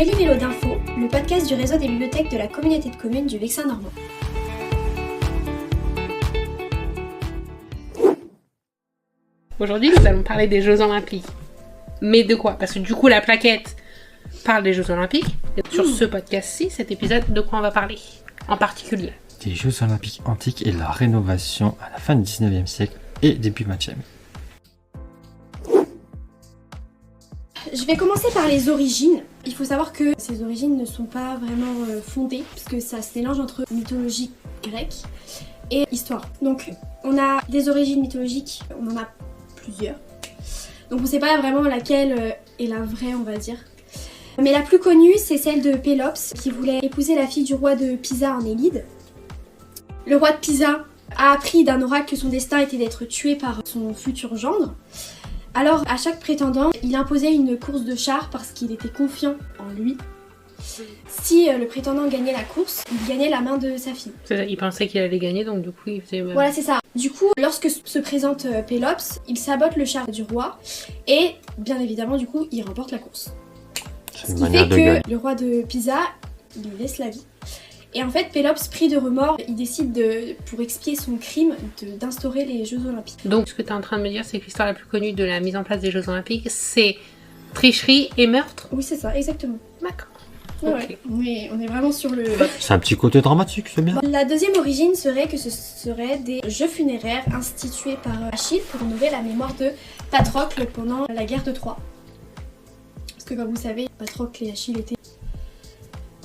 Méli-Vélo d'Info, le podcast du réseau des bibliothèques de la communauté de communes du Vexin normand. Aujourd'hui, nous allons parler des Jeux Olympiques. Mais de quoi? Parce que du coup, la plaquette parle des Jeux Olympiques. Et sur ce podcast-ci, cet épisode, de quoi on va parler en particulier? Des Jeux Olympiques antiques et leur rénovation à la fin du 19e siècle et début 20e. Je vais commencer par les origines. Il faut savoir que ces origines ne sont pas vraiment fondées, puisque ça se mélange entre mythologie grecque et histoire. Donc on a des origines mythologiques, on en a plusieurs. Donc on ne sait pas vraiment laquelle est la vraie, on va dire. Mais la plus connue, c'est celle de Pélops, qui voulait épouser la fille du roi de Pisa en Élide. Le roi de Pisa a appris d'un oracle que son destin était d'être tué par son futur gendre. Alors, à chaque prétendant, il imposait une course de chars parce qu'il était confiant en lui. Si le prétendant gagnait la course, il gagnait la main de sa fille. C'est ça, il pensait qu'il allait gagner, donc du coup, il faisait... Voilà, c'est ça. Du coup, lorsque se présente Pélops, il sabote le char du roi et, bien évidemment, du coup, il remporte la course. C'est Ce une qui manière fait de que gagner. le roi de Pisa, il lui laisse la vie. Et en fait, Pélops, pris de remords, il décide, pour expier son crime, d'instaurer les Jeux Olympiques. Donc, ce que tu es en train de me dire, c'est que l'histoire la plus connue de la mise en place des Jeux Olympiques, c'est tricherie et meurtre. Oui, c'est ça, exactement. D'accord. Ouais, on est vraiment sur le... C'est un petit côté dramatique, c'est bien. La deuxième origine serait que ce seraient des jeux funéraires institués par Achille pour honorer la mémoire de Patrocle pendant la guerre de Troie. Parce que comme vous savez, Patrocle et Achille étaient...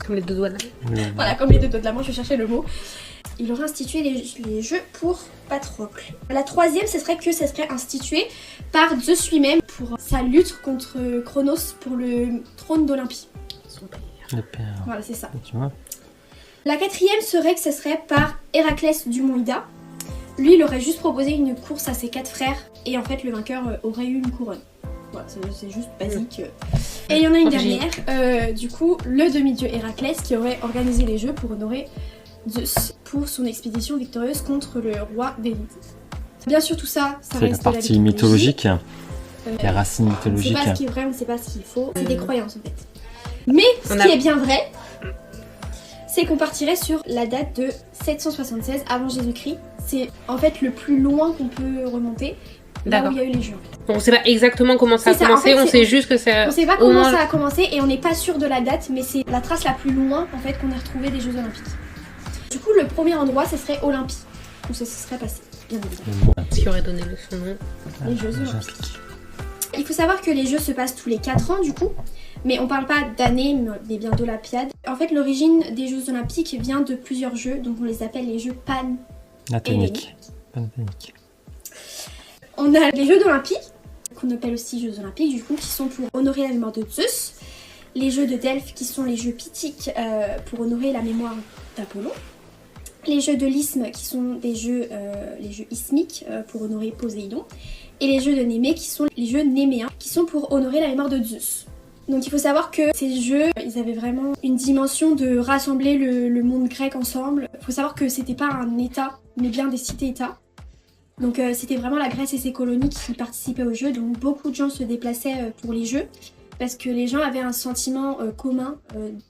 Comme les deux doigts de la main. Voilà, comme les deux doigts de la main, je cherchais le mot. Il aurait institué les jeux pour Patrocle. La troisième, ce serait que ça serait institué par Zeus lui-même pour sa lutte contre Cronos pour le trône d'Olympie. Son père. Le père. Voilà, c'est ça. Tu vois. La quatrième serait que ce serait par Héraclès du mont Ida. Lui, il aurait juste proposé une course à ses 4 frères et en fait, le vainqueur aurait eu une couronne. Voilà, c'est juste basique. Et il y en a une dernière, du coup, le demi-dieu Héraclès qui aurait organisé les jeux pour honorer Zeus pour son expédition victorieuse contre le roi d'Élide. Bien sûr, tout ça, ça C'est la reste de la partie mythologie. mythologique, les racines On ne sait mythologiques. pas ce qui est vrai, on ne sait pas ce qu'il faut. C'est des croyances en fait. Mais ce On qui a- est bien vrai, c'est qu'on partirait sur la date de 776 avant Jésus-Christ. C'est en fait le plus loin qu'on peut remonter, là où D'accord. il y a eu les jeux. On sait pas exactement comment ça a C'est ça, en commencé, fait, on c'est- sait juste que c'est... On sait pas au comment moins- ça a commencé et on n'est pas sûr de la date, mais c'est la trace la plus loin en fait qu'on ait retrouvé des Jeux Olympiques. Du coup, le premier endroit, ce serait Olympie, où ça se serait passé, bien évidemment. Ce qui aurait donné son nom. Les Jeux Olympiques. Il faut savoir que les Jeux se passent tous les 4 ans du coup, mais on parle pas d'années, mais bien d'Olympiades. En fait, l'origine des Jeux Olympiques vient de plusieurs jeux, donc on les appelle les Jeux Panathénique. Panathénique. On a les Jeux d'Olympie, qu'on appelle aussi Jeux Olympiques du coup, qui sont pour honorer la mémoire de Zeus. Les Jeux de Delphes, qui sont les Jeux Pythiques, pour honorer la mémoire d'Apollon. Les Jeux de l'Isthme, qui sont des jeux, les Jeux isthmiques, pour honorer Poséidon. Et les Jeux de Némée, qui sont les Jeux néméens, qui sont pour honorer la mémoire de Zeus. Donc il faut savoir que ces jeux, ils avaient vraiment une dimension de rassembler le monde grec ensemble. Il faut savoir que c'était pas un état, mais bien des cités-états. Donc c'était vraiment la Grèce et ses colonies qui participaient aux jeux, donc beaucoup de gens se déplaçaient pour les jeux, parce que les gens avaient un sentiment commun,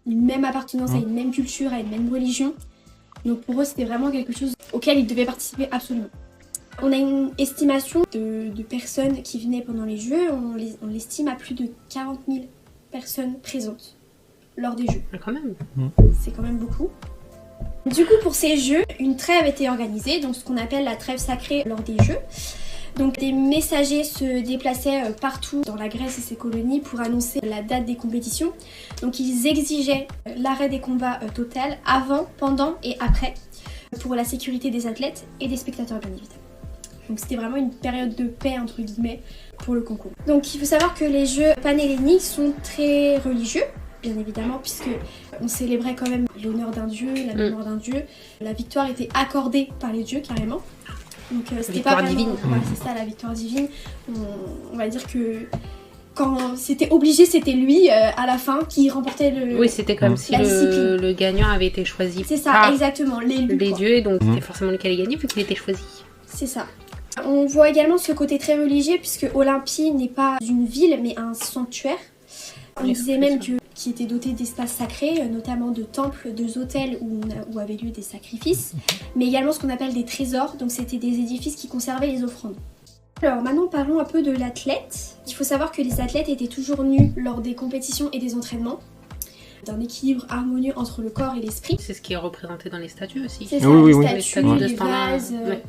une même appartenance à une même culture, à une même religion. Donc pour eux c'était vraiment quelque chose auquel ils devaient participer absolument. On a une estimation de personnes qui venaient pendant les jeux, on l'estime à plus de 40 000 personnes présentes lors des jeux. Quand même. C'est quand même beaucoup. Du coup, pour ces jeux, une trêve était organisée, donc ce qu'on appelle la trêve sacrée lors des jeux. Donc des messagers se déplaçaient partout dans la Grèce et ses colonies pour annoncer la date des compétitions. Donc ils exigeaient l'arrêt des combats total avant, pendant et après pour la sécurité des athlètes et des spectateurs bien évidemment. Donc c'était vraiment une période de paix entre guillemets pour le concours. Donc il faut savoir que les jeux panhelléniques sont très religieux, bien évidemment, puisque on célébrait quand même l'honneur d'un dieu, la mémoire d'un dieu. La victoire était accordée par les dieux carrément. Donc c'était Victoire pas vraiment... divine. Voilà, c'est ça la victoire divine. On va dire que quand c'était obligé, c'était lui à la fin qui remportait le... Oui, c'était comme si la discipline. le gagnant avait été choisi C'est ça, par exactement, l'élu. les quoi. dieux, et donc c'était forcément lequel allait gagner vu qu'il était choisi. C'est ça. On voit également ce côté très religieux puisque Olympie n'est pas une ville mais un sanctuaire. On disait même que qui étaient dotés d'espaces sacrés, notamment de temples, d'hôtels où avaient lieu des sacrifices, mais également ce qu'on appelle des trésors, donc c'était des édifices qui conservaient les offrandes. Alors maintenant parlons un peu de l'athlète. Il faut savoir que les athlètes étaient toujours nus lors des compétitions et des entraînements, d'un équilibre harmonieux entre le corps et l'esprit. C'est ce qui est représenté dans les statues aussi. C'est ça, Oui, les oui. statues, Ouais. les vases. Ouais.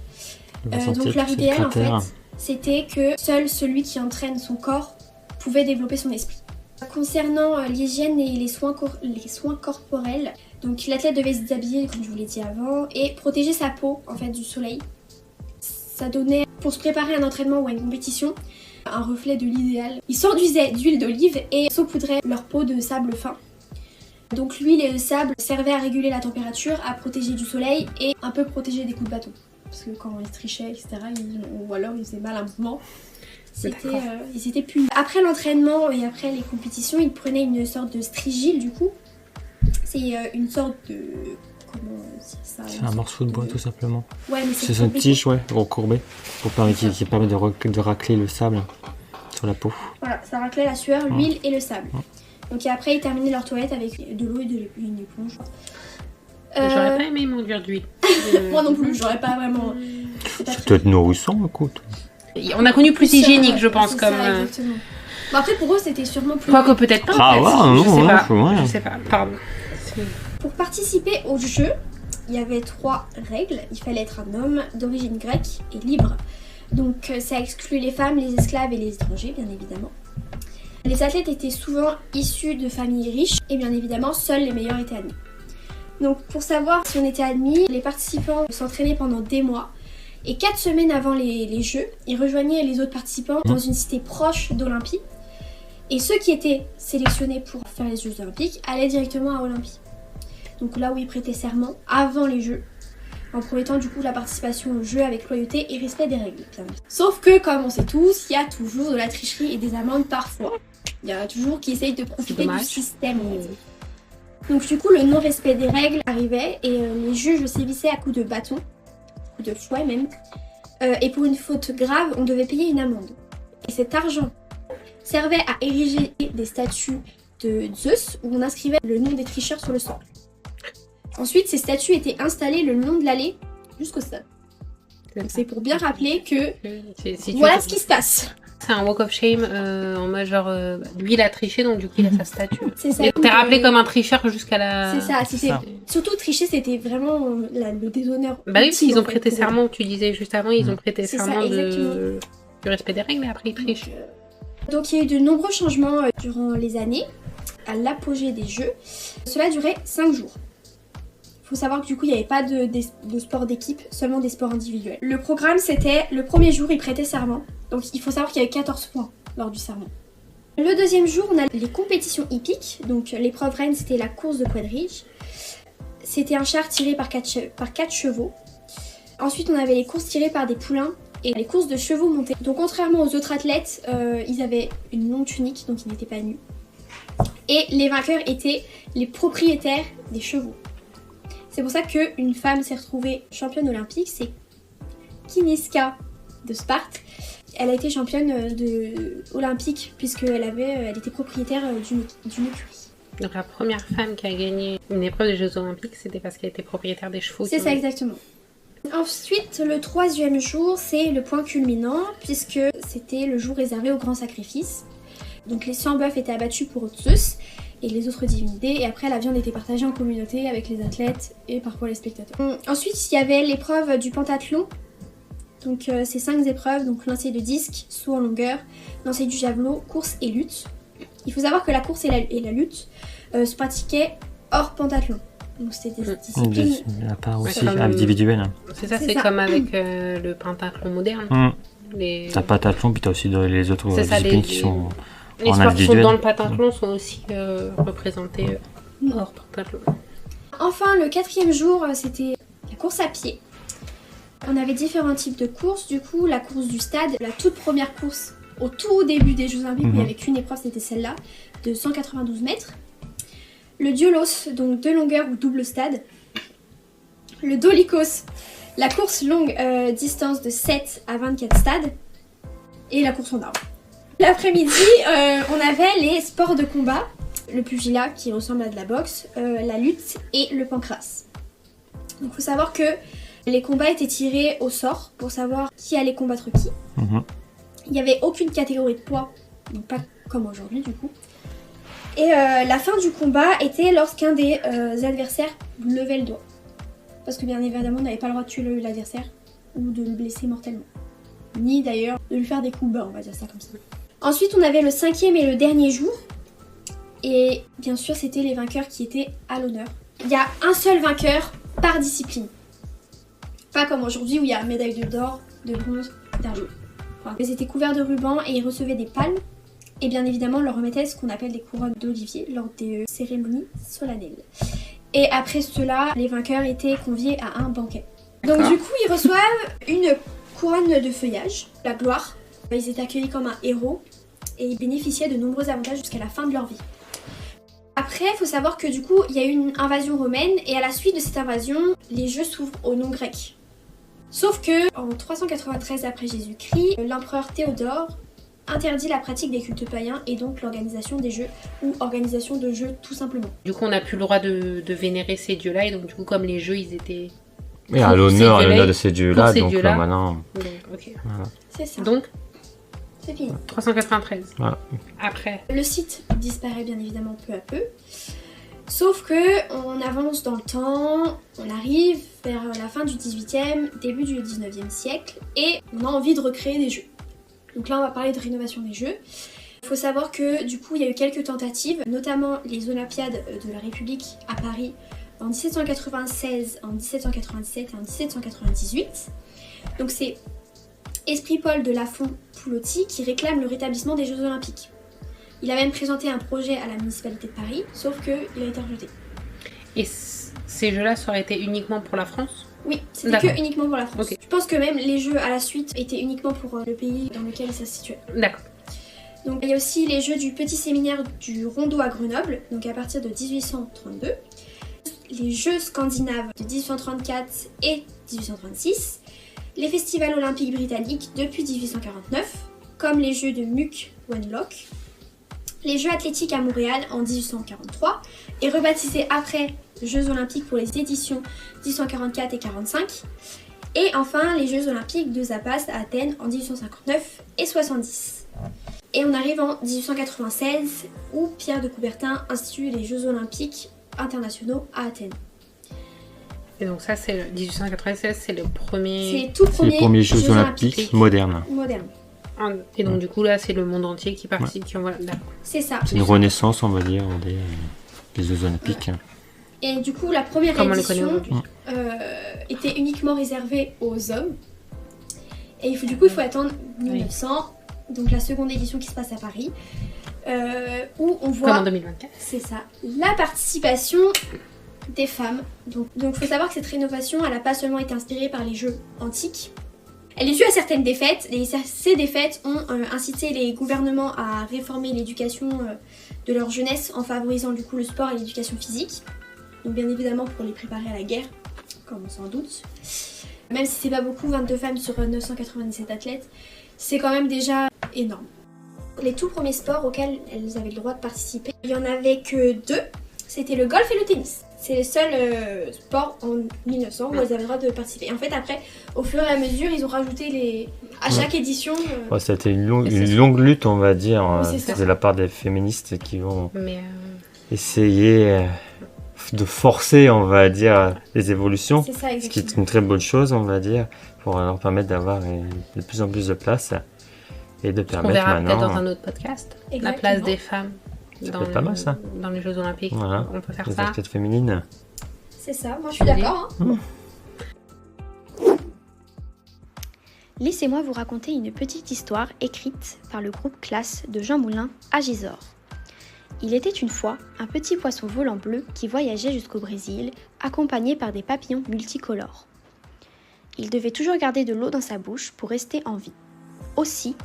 Donc leur idéal en fait, c'était que seul celui qui entraîne son corps pouvait développer son esprit. Concernant l'hygiène et les soins corporels, donc l'athlète devait se déshabiller comme je vous l'ai dit avant et protéger sa peau en fait du soleil. Ça donnait, pour se préparer à un entraînement ou à une compétition, un reflet de l'idéal. Ils s'enduisaient d'huile d'olive et saupoudraient leur peau de sable fin. Donc l'huile et le sable servaient à réguler la température, à protéger du soleil et un peu protéger des coups de bâton. Parce que quand ils trichaient, etc., ou alors ils faisaient mal à un mouvement, ils étaient punis. Après l'entraînement et après les compétitions, ils prenaient une sorte de strigile du coup. C'est une sorte de... Comment dire ça? C'est un morceau de bois tout simplement. Ouais, mais C'est une tige, recourbée, qui permet de racler le sable sur la peau. Voilà, ça raclait la sueur, l'huile et le sable. Donc et après, ils terminaient leur toilette avec de l'eau et une éponge. J'aurais pas aimé m'enduire d'huile. Moi non plus, j'aurais pas vraiment... C'est peut-être nourrissant, écoute. On a connu plus hygiénique, je pense, c'est comme... ça, exactement. Bon, après, pour eux, c'était sûrement plus... Quoique peut-être pas, Ah en fait. ouais, je sais non, pas. ouais. Je sais pas, pardon. Pour participer au jeu, il y avait 3 règles. Il fallait être un homme d'origine grecque et libre. Donc ça exclut les femmes, les esclaves et les étrangers, bien évidemment. Les athlètes étaient souvent issus de familles riches et bien évidemment, seuls les meilleurs étaient admis. Donc pour savoir si on était admis, les participants s'entraînaient pendant des mois. Et 4 semaines avant les Jeux, ils rejoignaient les autres participants dans une cité proche d'Olympie. Et ceux qui étaient sélectionnés pour faire les Jeux Olympiques allaient directement à Olympie. Donc là où ils prêtaient serment avant les Jeux, en promettant du coup la participation aux Jeux avec loyauté et respect des règles. Bien. Sauf que, comme on sait tous, il y a toujours de la tricherie et des amendes parfois. Il y en a toujours qui essayent de profiter du système. Donc du coup, le non-respect des règles arrivait et les juges sévissaient à coups de bâton, coups de fouet même. Et pour une faute grave, on devait payer une amende. Et cet argent servait à ériger des statues de Zeus où on inscrivait le nom des tricheurs sur le socle. Ensuite, ces statues étaient installées le long de l'allée jusqu'au stade. C'est pour bien rappeler que voilà ce qui se passe. C'est un walk of shame en mode genre lui il a triché donc du coup il a sa statue. C'est ça. Et t'es rappelé comme un tricheur jusqu'à la... C'est ça. Surtout tricher c'était vraiment le déshonneur. Bah oui, parce qu'ils ont prêté serment. serment, tu disais juste avant, ils ont prêté C'est serment ça, exactement. du respect des règles et après ils trichent. Donc il y a eu de nombreux changements durant les années, à l'apogée des Jeux. Cela durait 5 jours. Il faut savoir que du coup il n'y avait pas de sport d'équipe, seulement des sports individuels. Le programme c'était, le premier jour ils prêtaient serment, donc il faut savoir qu'il y avait 14 points lors du serment. Le deuxième jour on a les compétitions hippiques, donc l'épreuve reine c'était la course de quadrige. C'était un char tiré par 4 chevaux. Ensuite on avait les courses tirées par des poulains et les courses de chevaux montés. Donc contrairement aux autres athlètes, ils avaient une longue tunique, donc ils n'étaient pas nus. Et les vainqueurs étaient les propriétaires des chevaux. C'est pour ça qu'une femme s'est retrouvée championne olympique, c'est Kiniska de Sparte. Elle a été championne olympique puisqu'elle était propriétaire d'une écurie. Donc la première femme qui a gagné une épreuve des Jeux Olympiques, c'était parce qu'elle était propriétaire des chevaux. C'est ça exactement. Ensuite, le 3e jour, c'est le point culminant puisque c'était le jour réservé au grand sacrifice. Donc les 100 bœufs étaient abattus pour Zeus et les autres divinités, et après la viande était partagée en communauté avec les athlètes et parfois les spectateurs. Ensuite il y avait l'épreuve du pentathlon, donc ces 5 épreuves, donc lancer de disque, saut en longueur, lancer du javelot, course et lutte. Il faut savoir que la course et la lutte se pratiquaient hors pentathlon, donc c'était des disciplines... À part aussi comme... individuelle. C'est ça, c'est comme avec le pentathlon moderne. T'as pentathlon puis t'as aussi les autres disciplines qui sont... Les sports qui sont dans le pentathlon sont aussi représentés hors pentathlon. Enfin, le 4e jour, c'était la course à pied. On avait différents types de courses. Du coup, la course du stade, la toute première course au tout début des Jeux Olympiques, où il n'y avait qu'une épreuve, c'était celle-là, de 192 mètres. Le diolos, donc 2 longueurs ou double stade. Le dolikos, la course longue distance de 7 à 24 stades. Et la course en arbre. L'après-midi, on avait les sports de combat. le pugilat qui ressemble à de la boxe, la lutte et le pancrace. Donc il faut savoir que les combats étaient tirés au sort pour savoir qui allait combattre qui. Il n'y avait aucune catégorie de poids, donc pas comme aujourd'hui du coup. Et la fin du combat était lorsqu'un des adversaires levait le doigt. Parce que bien évidemment on n'avait pas le droit de tuer l'adversaire ou de le blesser mortellement. Ni d'ailleurs de lui faire des coups bas, on va dire ça comme ça. Ensuite on avait le 5e et le dernier jour. Et bien sûr c'était les vainqueurs qui étaient à l'honneur. Il y a un seul vainqueur par discipline. Pas comme aujourd'hui où il y a médaille d'or, de bronze, d'argent. Enfin, ils étaient couverts de rubans et ils recevaient des palmes. Et bien évidemment, on leur remettait ce qu'on appelle des couronnes d'olivier lors des cérémonies solennelles. Et après cela, les vainqueurs étaient conviés à un banquet. Donc du coup, ils reçoivent une couronne de feuillage, la gloire. Ils étaient accueillis comme un héros et ils bénéficiaient de nombreux avantages jusqu'à la fin de leur vie. Après, il faut savoir que du coup, il y a eu une invasion romaine et à la suite de cette invasion, les jeux s'ouvrent au nom grec. Sauf que, en 393 après Jésus-Christ, l'empereur Théodore interdit la pratique des cultes païens et donc l'organisation des jeux ou organisation de jeux tout simplement. Du coup, on n'a plus le droit de vénérer ces dieux-là et donc du coup, comme les jeux, ils étaient... Oui, à l'honneur de ces dieux-là, donc maintenant... Donc, ok. Voilà. C'est ça. Donc, c'est fini. 393. Voilà. Après. Le site disparaît bien évidemment peu à peu. Sauf que on avance dans le temps, on arrive vers la fin du 18e, début du 19e siècle et on a envie de recréer des jeux. Donc là on va parler de rénovation des jeux. Il faut savoir que du coup il y a eu quelques tentatives, notamment les Olympiades de la République à Paris en 1796, en 1797 et en 1798. Donc c'est Esprit Paul de Lafont-Pouloty qui réclame le rétablissement des Jeux Olympiques. Il a même présenté un projet à la municipalité de Paris, sauf qu'il a été rejeté. Et ces jeux-là, ça aurait été uniquement pour la France ? Oui, c'était que uniquement pour la France. Okay. Je pense que même les jeux à la suite étaient uniquement pour le pays dans lequel ça se situait. D'accord. Donc il y a aussi les jeux du petit séminaire du Rondeau à Grenoble, donc à partir de 1832. Les jeux scandinaves de 1834 et 1836. Les festivals olympiques britanniques depuis 1849, comme les jeux de Muck-Wenlock. Les Jeux athlétiques à Montréal en 1843 et rebaptisés après Jeux olympiques pour les éditions 1844 et 45. Et enfin les Jeux olympiques de Zapaste à Athènes en 1859 et 70. Et on arrive en 1896 où Pierre de Coubertin institue les Jeux olympiques internationaux à Athènes. Et donc ça c'est le 1896, c'est le premier... C'est les tout premiers Jeux olympiques modernes. Et donc du coup là c'est le monde entier qui participe, qui envoie... C'est ça. C'est une renaissance on va dire des Jeux olympiques. Et du coup la première édition était uniquement réservée aux hommes. Et il faut attendre 1900, donc la seconde édition qui se passe à Paris, où on voit... Comme en 2024. C'est ça. La participation des femmes. Donc il faut savoir que cette rénovation, elle n'a pas seulement été inspirée par les jeux antiques. Elle est due à certaines défaites, et ces défaites ont incité les gouvernements à réformer l'éducation de leur jeunesse en favorisant du coup le sport et l'éducation physique. Donc bien évidemment pour les préparer à la guerre, comme on s'en doute. Même si c'est pas beaucoup, 22 femmes sur 997 athlètes, c'est quand même déjà énorme. Les tout premiers sports auxquels elles avaient le droit de participer, il y en avait que 2, c'était le golf et le tennis. C'est les seuls sports en 1900 où elles avaient le droit de participer. Et en fait, après, au fur et à mesure, ils ont rajouté à chaque édition... C'était une longue lutte, on va dire, de la part des féministes qui vont essayer de forcer, on va dire, les évolutions. C'est ça, exactement. Ce qui est une très bonne chose, on va dire, pour leur permettre d'avoir de plus en plus de place et de permettre maintenant... On verra maintenant... peut-être dans un autre podcast, la place des femmes. Pas mal, ça. Dans les Jeux Olympiques, voilà. On peut faire les ça. athlètes féminines. C'est ça, moi je suis d'accord. Laissez-moi vous raconter une petite histoire écrite par le groupe classe de Jean Moulin à Gisors. Il était une fois un petit poisson volant bleu qui voyageait jusqu'au Brésil, accompagné par des papillons multicolores. Il devait toujours garder de l'eau dans sa bouche pour rester en vie. Aussi,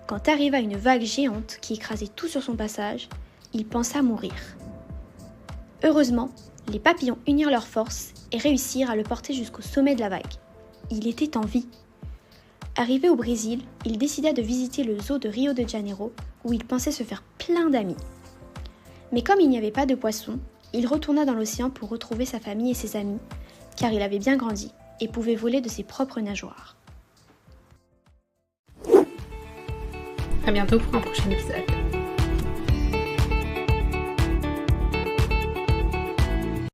quand arriva une vague géante qui écrasait tout sur son passage, il pensa mourir. Heureusement, les papillons unirent leurs forces et réussirent à le porter jusqu'au sommet de la vague. Il était en vie. Arrivé au Brésil, il décida de visiter le zoo de Rio de Janeiro où il pensait se faire plein d'amis. Mais comme il n'y avait pas de poissons, il retourna dans l'océan pour retrouver sa famille et ses amis, car il avait bien grandi et pouvait voler de ses propres nageoires. À bientôt pour un prochain épisode.